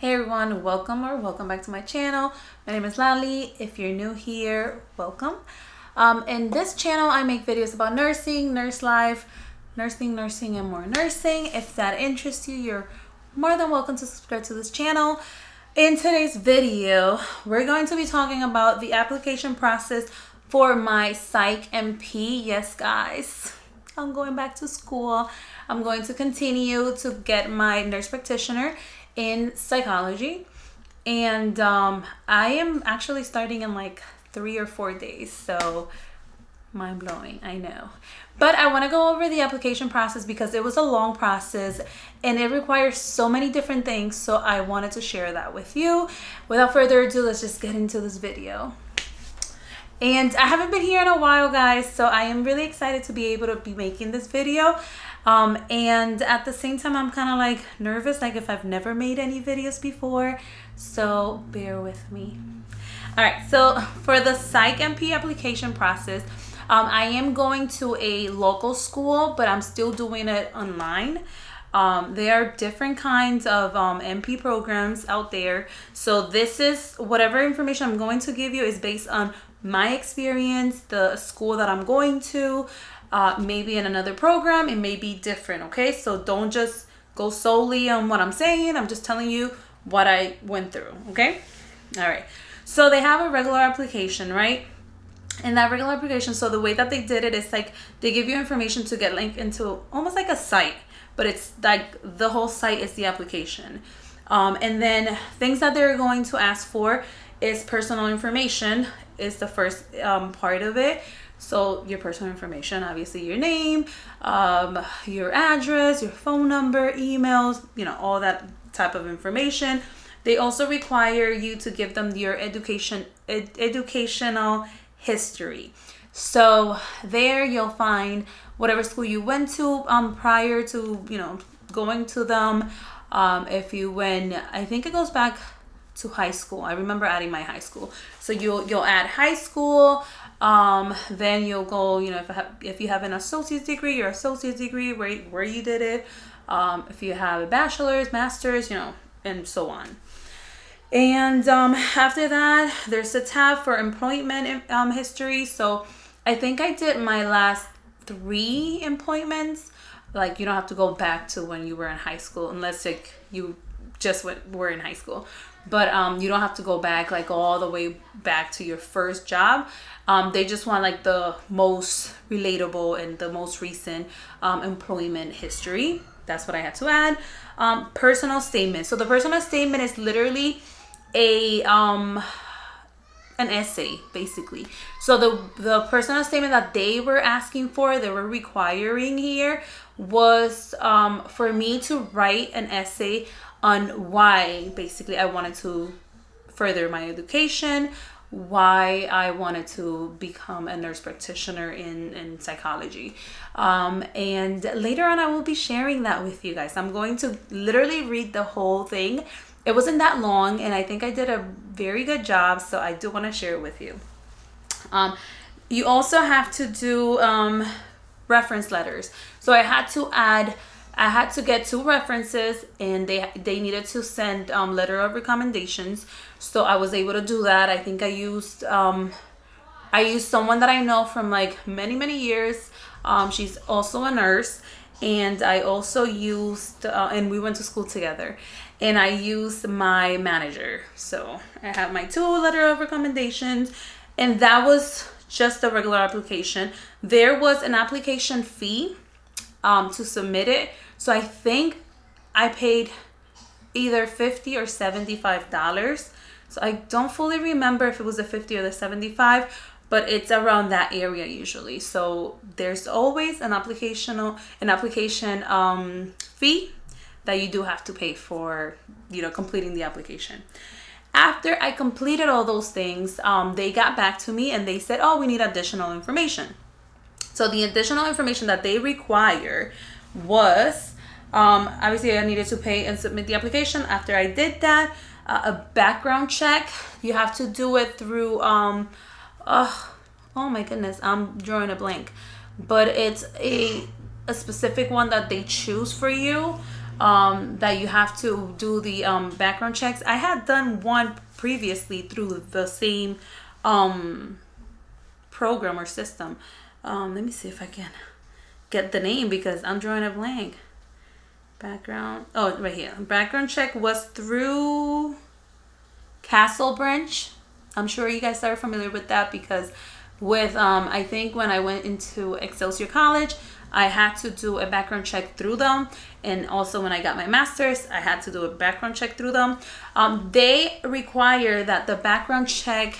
Hey everyone, welcome back to my channel. My name is Lali. If you're new here, welcome. In this channel, I make videos about nursing, nurse life, nursing, and more nursing. If that interests you, you're more than welcome to subscribe to this channel. In today's video, we're going to be talking about the application process for my Psych NP. Yes, guys, I'm going back to school. I'm going to continue to get my nurse practitioner in psychology, and I am actually starting in like 3 or 4 days, so mind-blowing, I know. But I want to go over the application process because it was a long process and it requires so many different things, so I wanted to share that with you. Without further ado, let's just get into this video. And I haven't been here in a while, guys, so I am really excited to be able to be making this video. And at the same time, I'm kind of like nervous, like if I've never made any videos before, so bear with me. All right, so for the Psych NP application process, I am going to a local school, but I'm still doing it online. There are different kinds of NP programs out there. So this is whatever information I'm going to give you is based on my experience, the school that I'm going to. Maybe in another program, it may be different, okay? So don't just go solely on what I'm saying. I'm just telling you what I went through, okay? All right. So they have a regular application, right? In that regular application, so the way that they did it is like they give you information to get linked into almost like a site, but it's like the whole site is the application. And then things that they're going to ask for is personal information is the first part of it. So your personal information, obviously your name, your address, your phone number, emails, you know, all that type of information. They also require you to give them your educational history. So there you'll find whatever school you went to prior to, you know, going to them. If you went, I think it goes back to high school. I remember adding my high school. So you'll add high school. Then you'll go, you know, if you have an associate's degree, your associate's degree, where you did it. If you have a bachelor's, master's, you know, and so on. And after that, there's a tab for employment history. So I think I did my last 3 employments. Like, you don't have to go back to when you were in high school unless like you just were in high school. But you don't have to go back like all the way back to your first job. They just want like the most relatable and the most recent employment history. That's what I had to add. Personal statement. So the personal statement is literally an essay, basically. So the personal statement that they were asking for, they were requiring here, was for me to write an essay on why basically I wanted to further my education, why I wanted to become a nurse practitioner in psychology. And later on I will be sharing that with you guys. I'm going to literally read the whole thing. It wasn't that long and I think I did a very good job, so I do want to share it with you. You also have to do reference letters. So I had to get 2 references, and they needed to send letter of recommendations. So I was able to do that. I think I used someone that I know from like many years. She's also a nurse, and I also used and we went to school together. And I used my manager. So I have my 2 letter of recommendations, and that was just a regular application. There was an application fee to submit it. So I think I paid either $50 or $75. So I don't fully remember if it was the 50 or the 75, but it's around that area usually. So there's always an application fee that you do have to pay for, you know, completing the application. After I completed all those things, they got back to me and they said, oh, we need additional information. So the additional information that they require was, obviously I needed to pay and submit the application. After I did that, a background check. You have to do it through, oh my goodness, I'm drawing a blank. But it's a specific one that they choose for you. that you have to do the background checks. I had done one previously through the same program or system. Let me see if I can get the name because I'm drawing a blank. Background, oh, right here. Background check was through Castle Branch. I'm sure you guys are familiar with that because with I think when I went into Excelsior College, I had to do a background check through them, and also when I got my master's, I had to do a background check through them. They require that the background check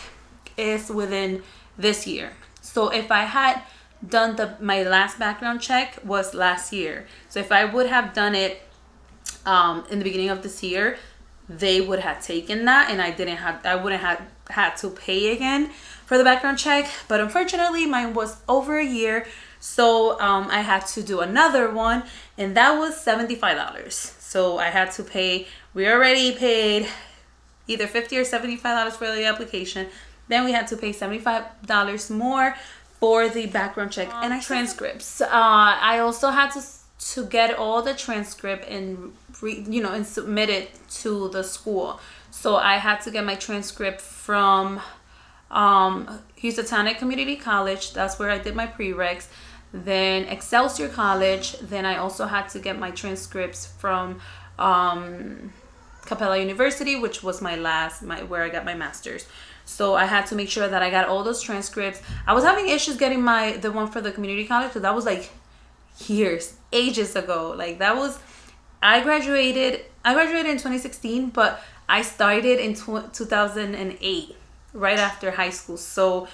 is within this year. So if I had done my last background check was last year, so if I would have done it in the beginning of this year, they would have taken that, and I wouldn't have had to pay again for the background check. But unfortunately mine was over a year, so I had to do another one, and that was $75. So I had to pay, we already paid either $50 or $75 for the application, then we had to pay $75 more for the background check and transcripts. I also had to get all the transcript and and submit it to the school. So I had to get my transcript from Housatonic Community College. That's where I did my prereqs. Then Excelsior College. Then I also had to get my transcripts from Capella University, which was where I got my master's. So I had to make sure that I got all those transcripts. I was having issues getting the one for the community college, because that was like ages ago. Like that was, I graduated in 2016, but I started in 2008, right after high school. So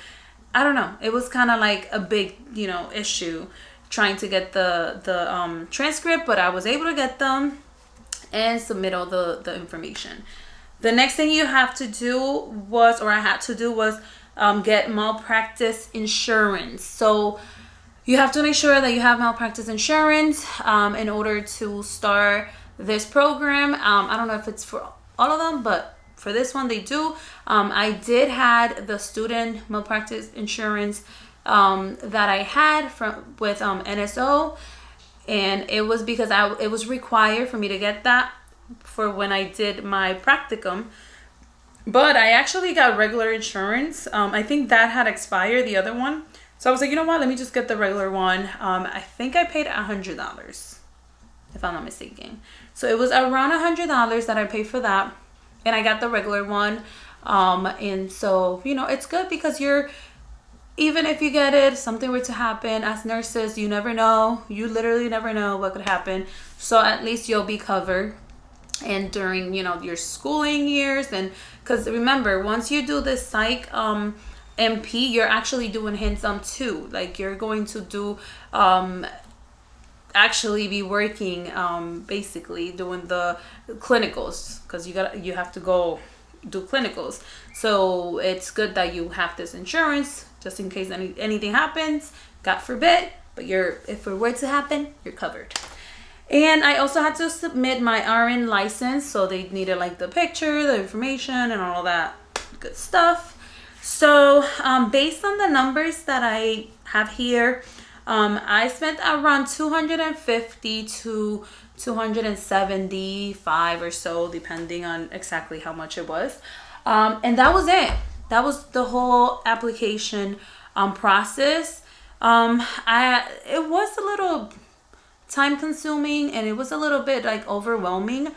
I don't know, it was kind of like a big, issue trying to get the transcript, but I was able to get them and submit all the information. The next thing you have to do was, or I had to do was, get malpractice insurance. So you have to make sure that you have malpractice insurance in order to start this program. I don't know if it's for all of them, but for this one they do. I did had the student malpractice insurance that I had with NSO, and it was because it was required for me to get that for when I did my practicum. But I actually got regular insurance. I think that had expired, the other one. So I was like, you know what, let me just get the regular one. I think I paid $100, if I'm not mistaken. So it was around $100 that I paid for that, and I got the regular one. And so, it's good because even if you get it, something were to happen, as nurses, you never know. You literally never know what could happen. So at least you'll be covered. And during, your schooling years, and because remember, once you do this Psych NP, you're actually doing hands-on too. Like you're going to do actually be working basically doing the clinicals, because you have to go do clinicals. So it's good that you have this insurance just in case anything happens, God forbid, but if it were to happen, you're covered. And I also had to submit my RN license, so they needed like the picture, the information, and all that good stuff. So based on the numbers that I have here, I spent around $250 to $275 or so, depending on exactly how much it was. And that was it. That was the whole application process. It was a little time consuming, and it was a little bit like overwhelming.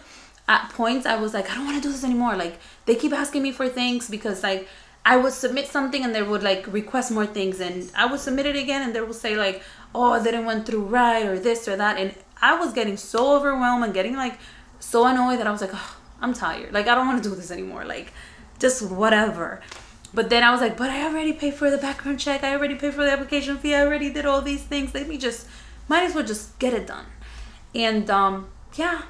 At points I was like, I don't want to do this anymore. Like they keep asking me for things, because like I would submit something and they would like request more things, and I would submit it again and they would say like, oh, it didn't went through right, or this or that. And I was getting so overwhelmed and getting like so annoyed that I was like, oh, I'm tired. Like I don't want to do this anymore. Like just whatever. But then I was like, but I already paid for the background check. I already paid for the application fee. I already did all these things. Might as well just get it done. And yeah,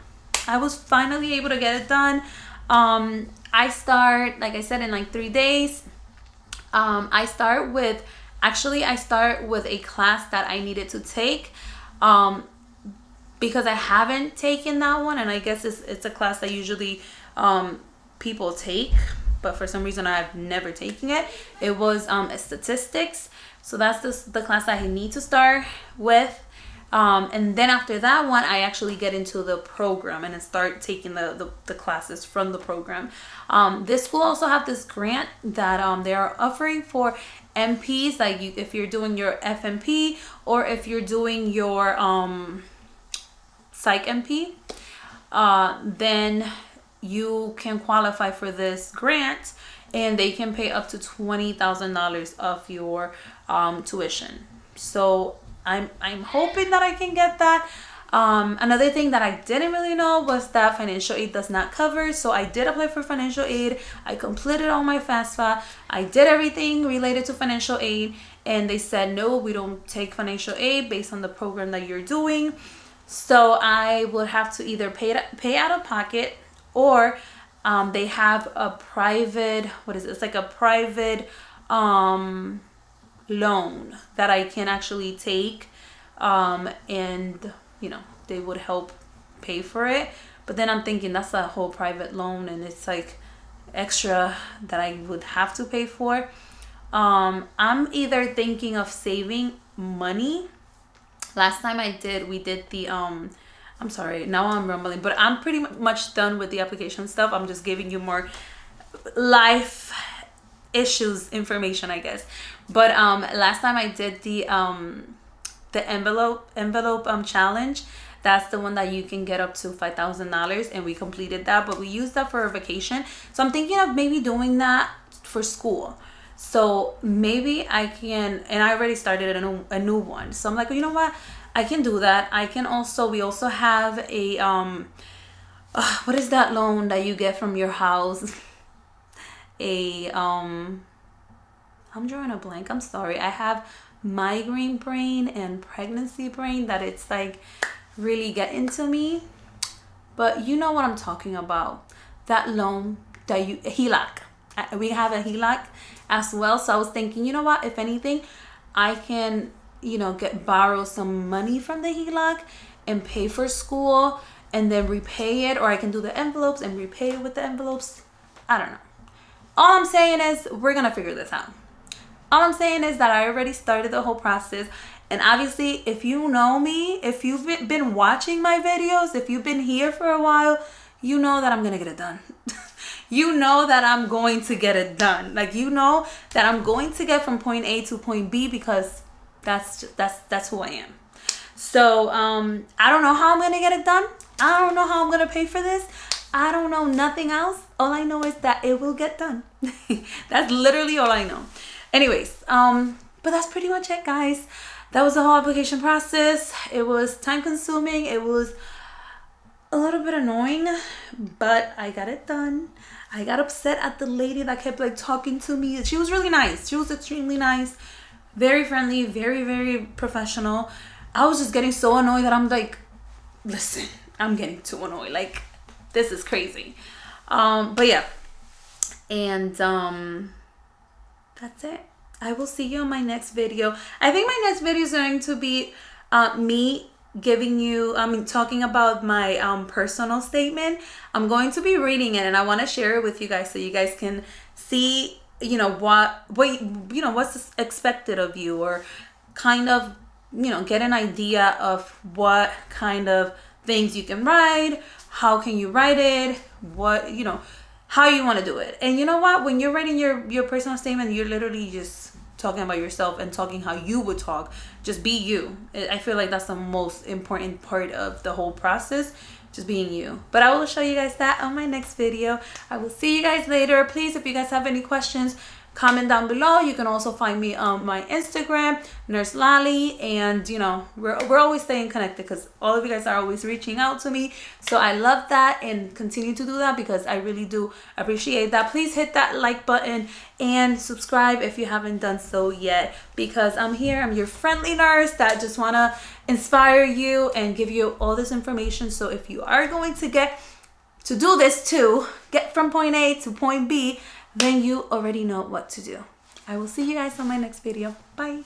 I was finally able to get it done. I start, like I said, in like 3 days. I start with a class that I needed to take because I haven't taken that one, and I guess it's a class that usually people take, but for some reason I've never taken it. It was statistics. So that's the class I need to start with. And then after that one, I actually get into the program and start taking the classes from the program. This school also have this grant that they are offering for NPs, like if you're doing your Pmhnp or if you're doing your Psych NP, then you can qualify for this grant and they can pay up to $20,000 of your tuition. So I'm hoping that I can get that. Another thing that I didn't really know was that financial aid does not cover. So I did apply for financial aid. I completed all my FAFSA. I did everything related to financial aid. And they said, no, we don't take financial aid based on the program that you're doing. So I would have to either pay out of pocket, or they have a private, what is it? It's like a private loan that I can actually take, and they would help pay for it. But then I'm thinking that's a whole private loan and it's like extra that I would have to pay for. I'm either thinking of saving money. Last time we did the I'm sorry, now I'm rumbling, but I'm pretty much done with the application stuff. I'm just giving you more life issues information, I guess. But last time I did the envelope challenge. That's the one that you can get up to $5,000, and we completed that, but we used that for a vacation. So I'm thinking of maybe doing that for school. So maybe I can, and I already started a new one. So I'm like, you know what? I can do that. We also have a what is that loan that you get from your house? I'm drawing a blank. I'm sorry. I have migraine brain and pregnancy brain that it's like really getting to me. But you know what I'm talking about. That loan that HELOC. We have a HELOC as well. So I was thinking, you know what? If anything, I can, borrow some money from the HELOC and pay for school and then repay it. Or I can do the envelopes and repay it with the envelopes. I don't know. All I'm saying is we're going to figure this out. All I'm saying is that I already started the whole process. And obviously, if you know me, if you've been watching my videos, if you've been here for a while, you know that I'm going to get it done. You know that I'm going to get it done. Like, you know that I'm going to get from point A to point B because that's who I am. So, I don't know how I'm going to get it done. I don't know how I'm going to pay for this. I don't know nothing else. All I know is that it will get done. That's literally all I know. Anyways, but that's pretty much it, guys. That was the whole application process. It was time consuming. It was a little bit annoying, but I got it done. I got upset at the lady that kept like talking to me. She was really nice. She was extremely nice, very friendly, very, very professional. I was just getting so annoyed that I'm like, listen, I'm getting too annoyed. Like, this is crazy. But yeah. And that's it. I will see you on my next video. I think my next video is going to be me talking about my personal statement. I'm going to be reading it and I want to share it with you guys so you guys can see, what's expected of you, or kind of, get an idea of what kind of things you can write, how can you write it, what, how you want to do it. And you know what? When you're writing your personal statement, you're literally just talking about yourself and talking how you would talk. Just be you. I feel like that's the most important part of the whole process, just being you. But I will show you guys that on my next video. I will see you guys later. Please, if you guys have any questions, comment down below. You can also find me on my Instagram, NurseLaly, and we're always staying connected because all of you guys are always reaching out to me. So I love that and continue to do that because I really do appreciate that. Please hit that like button and subscribe if you haven't done so yet, because I'm here. I'm your friendly nurse that just want to inspire you and give you all this information. So if you are going to get to do this too, get from point A to point B, then you already know what to do. I will see you guys on my next video. Bye.